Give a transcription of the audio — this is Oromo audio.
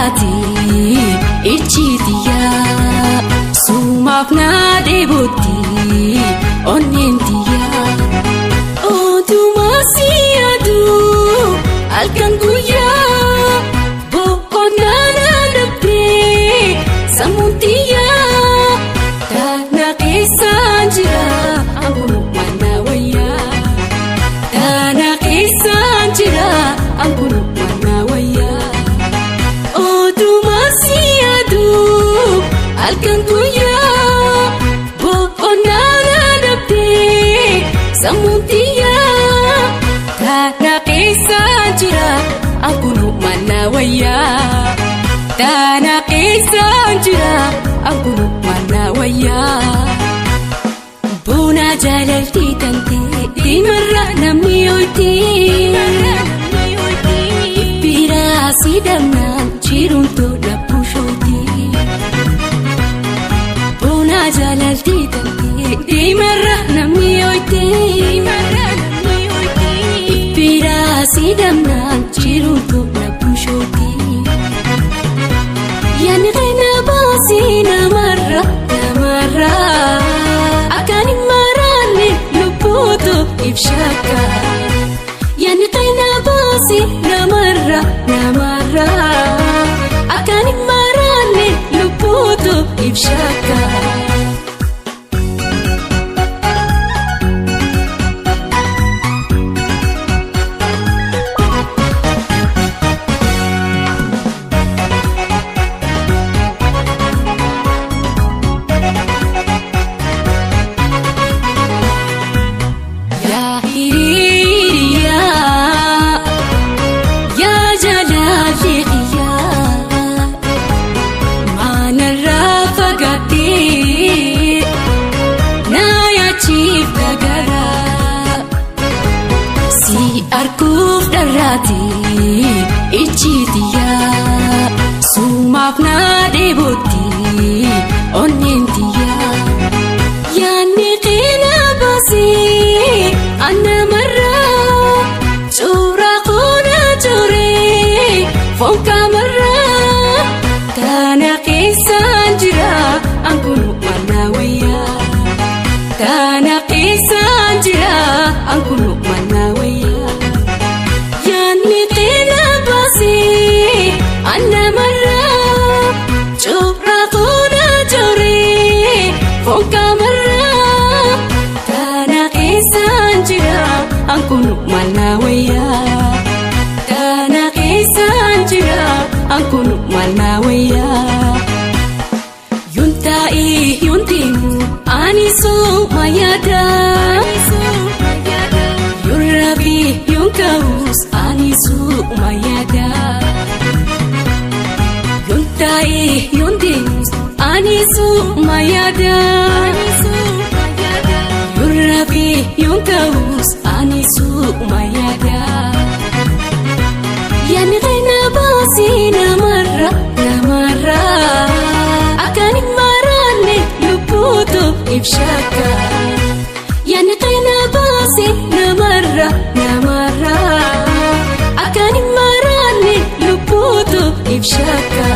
darraati ijjiitiya sumaaf naa deebooti onneendiya odumaa si yaadu halkan guyyaa boqonnaa dhabdee sammuutiya taana keessaan jira ammoo mana wayyaa taana keessaan jira ammoo mana wayyaa odumaa si yaadu halkan guyyaa boqonnaa dhabdee sammuutiya taana keessaan jira ammoo mana wayyaa taana keessaan jira ammoo mana wayyaa boona jaalaltii tantee diimarra namni ooyitee biraa si dhabnaan jiruun tola bushootii boona jaalaltii tantee diimarra namni ooyitee biraa si dhabnaan jiruun tola bushootii yaani qeena baasii namarra akkaani maraanne lubbuutu ibshaka yaani qeena baasii namarra akkaani maraanne lubbuutu ibshaka. Arkuuf darraati ijjiitiya sumaaf naa deebooti onneendiya yaanni qeena baasee annamarra suuraa koona jooree foon qaamarra taana keessaan jira ankuunu mana wayyaa taana keessaan jira ankuunu mana wayyaa. Annamarra suuraa koona jooree foon qaamarra taana keessaan jira ankuunu mana wayyaa taana keessaan jira ankuunu mana wayyaa yoon taa'ee yoon deemu ani sooma yaada yoon rabii yoon ka'us ani sooma yaada. Yoon deemus ani sooma yaada yoon rabii yoon ka'us ani sooma yaada yaani qeena baasii namarra akkaani maraanne lubbuutu ibshaka yaani qeena baasii namarra akkaani maraanne lubbuutu ibshaka.